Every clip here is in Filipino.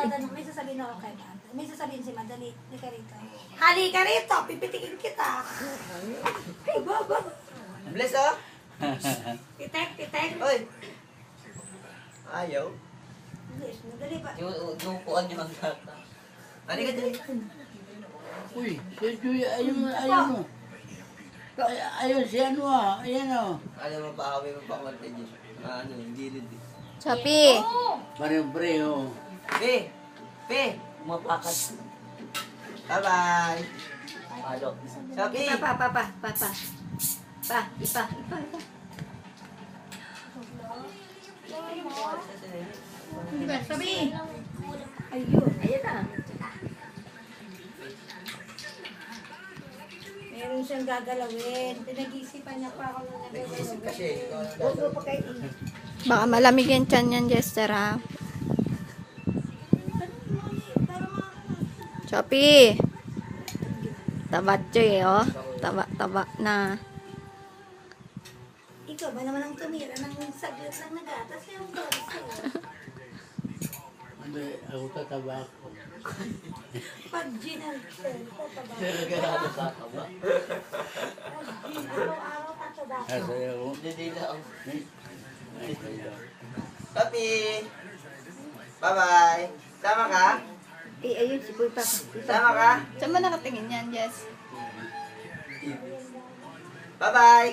tatanong, may sasabihin ako kay Bata. May sasabihin si Madali. Halika rito. Halika rito! Pipitikin kita! Ay, baba! Bless, oh. Titek, titek! Oy. Ayaw. Bilis, madali ba? Yung upuan niyo magkata. Halika dali. Uy, si Julia, ayun mo. Ayun, si ano ayan Alam mo pa, kami mo pa konti niyo. Ano, hindi rin eh. Choppy. Pare-pre, Pe! Pe! Mapakas. Bye-bye! Palo. Sabi! Ipa. Hindi ba? Sabi! Ayun. Ayan na. Meron siyang gagalawin. Pinag-iisipan niya pa ako nung Nag-iisip nagagalawin. kasi. Ikaw na Huwag mo pa kayo. Baka malamig yung tiyan yan, Jester, ha? Choppy. Tabatcho oh. Taba na. Ikaw ba naman ang tumira ng saglit ng nagatas yung dulce? Hindi, ako tataba ako. Pag gin ang tataba. Nagagano sa kaba. Pag gin, araw-araw tataba. Kasi ako, Hindi na ako. ay, kaya. Papi! Bye-bye! Sama ka? Ayun, si Boy Papa. Sama ka? Saan ba nakatingin yan, Jess? Bye-bye!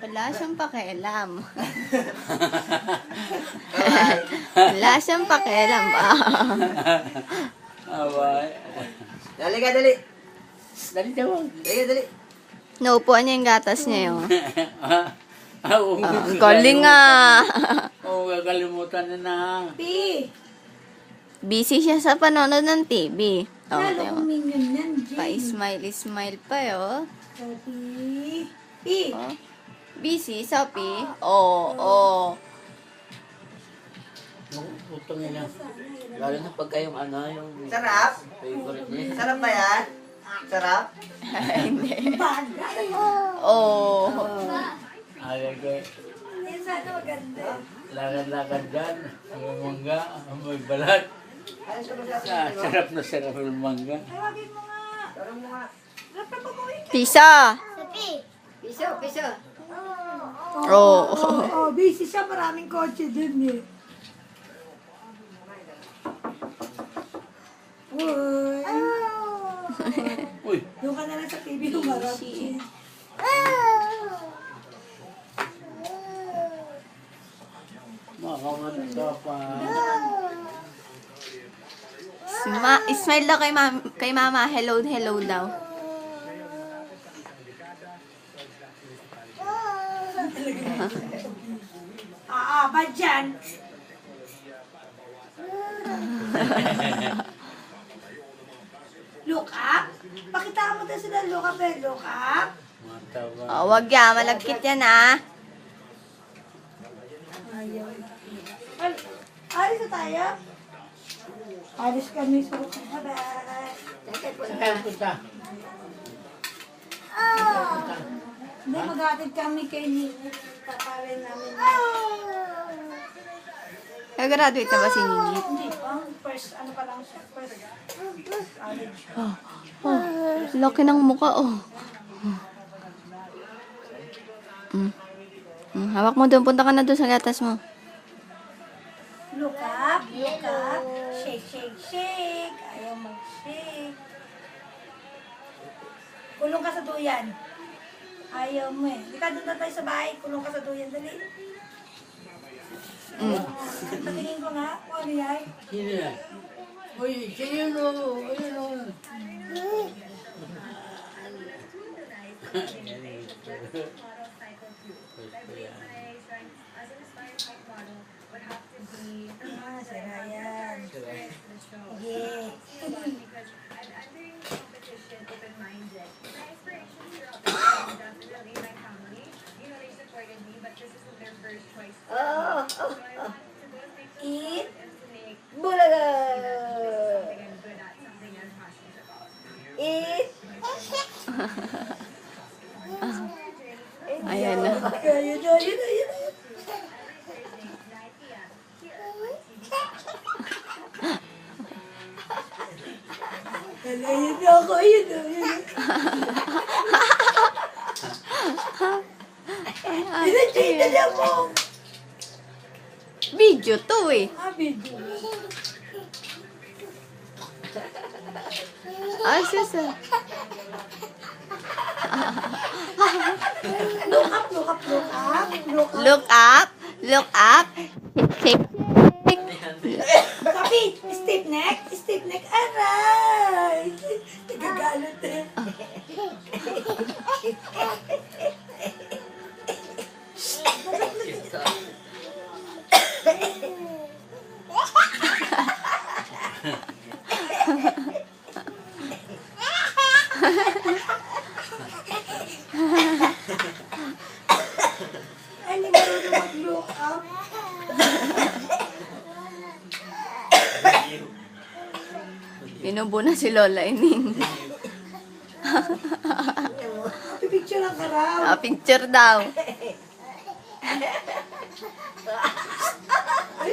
Wala siyang pakialam. Bye-bye! Wala siyang pakialam. Away. Dali ka, dali! Dali daw. Dali ka, dali! Naupuan niya yung gatas niya, yun. Oo, Ang galing nga. Oo, kakalimutan na. Pi! Busy siya sa panonood ng TV. Oh, Lalo diba? kong minion yan, Jin. Pa-smile pa, oh. Pi! Pi! Oh. Busy, Sophie. Oh. Putong ina. Lalo na pagka yung ano, yung... Sarap? Favorite niya. Sarap ba yan? Sarap? Hindi. Bagay! Oh. Ay, kay. Yan sana maganda. Lakad-lakad dyan. May mangga, may balat. Ano siya ba Sarap na sarap ng mangga. Tawagin mo nga. Sarap mo nga. Sarap na pag-uwi ka. Pisa. Piso. Oh. Oh, busy siya. Maraming kotse dun eh. Uy. Uy, Doon ka na lang sa TV humarap. makamanda pa. Smile daw kay mama. Hello daw. Ba dyan? Look up? Pakita mo tayo sila look up eh. Look up? Mata ba? Oh, wag ya. Malagkit yan, ah. Ayaw. Alis na tayo? Alis kami sa Saan punta? Hindi, mag-atid kami kay Nini. Paparin namin. Nag-graduate na ba si Nini? Hindi, first, ano pa lang siya? First, college. Laki ng mukha, oh. Hawak mo doon. Punta ka na doon sa gatas mo. Look up, look up. Shake, shake, shake. Ayaw mag-shake. Kulong ka sa duyan. Ayaw mo eh. Di ka doon na tayo sa bahay. Kulong ka sa duyan. Dali. Patingin ko nga. Kung ano yan. Sino yan? Uy, sino yun o? Ayun o. Sira yan. Sige. Eat. Bulaga. Eat. Ayan na. Ayun. Ayun na ako, ayun na. Pinachita niya mo. Video to eh. Video. Ah, sisa. Look up, look up, look up. Look up. Look up. Look up. Check, check. Sabi, stiff neck, stiff neck. Aray! Nagagalit eh. Ay, hindi marunong mag-look up. Inubo na si Lola Ining. Pipicture lang ka raw. Ah, picture daw. Ay!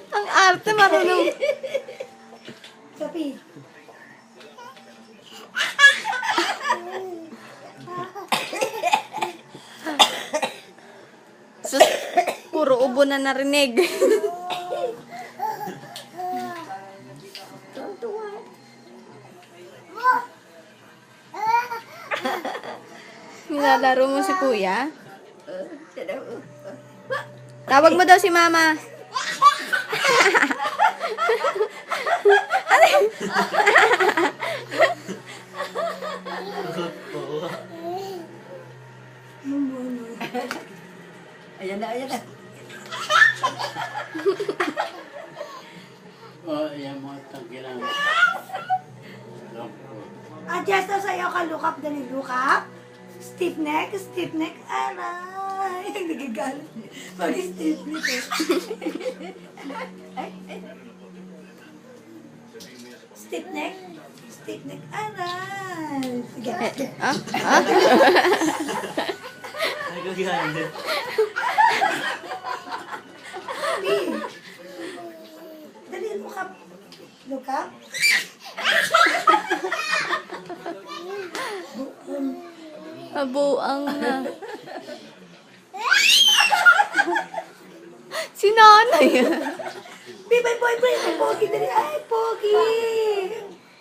Ang arte marunong. Sabi. Sus, puro ubo na narinig. Nilalaro mo si kuya? Tawag mo daw si mama. Ayan na, ayan na. Oh, yan mga tangkilang. Adjust daw sa'yo ka, look up, dali, look up. Stiff neck, aray. Nagagalit. Pag stiff neck eh. Stiff neck, aray. Sige, sige. Ah? Ah? Nagagalit. Sabi. Dali, look up. Look up. Abuang na. Si nanay. Be, my boyfriend, may pogi dali. Ay, pogi.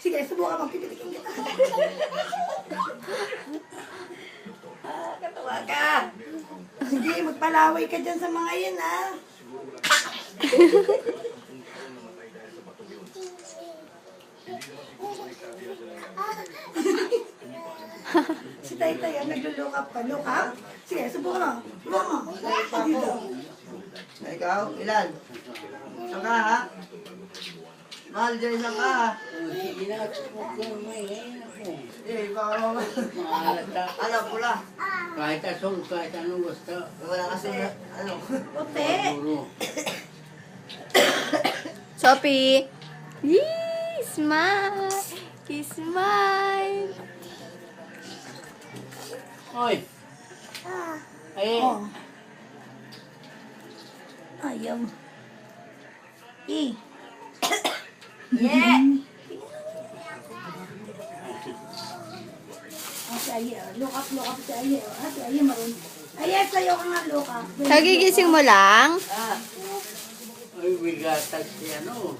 Sige, subukan mo, pipitikin kita. Katawa ka. Sige, magpalaway ka dyan sa mga yan, ha? Si Taytay, naglo-look up ka. Look up? Sige, subukan mo. Subukan mo. Dito. Ikaw, ilan? Saan ka, ha? Mahal dyan, saan ka, ha? Sige na, huwag kang maingay ako. Eh, baka naman. Mahalata. Ano, pula. Kahit asong, kahit anong gusto. Wala kasi, ano. Puti. Puro. Sophie. Yee! Smile! Smile! Oy! Ay, Oh. Ayaw. Yeah. Si Aye, look up si Aye. Si Aye maroon. Aye, sa'yo ka nga look up. Kagigising mo lang? ay, bigatas si ano.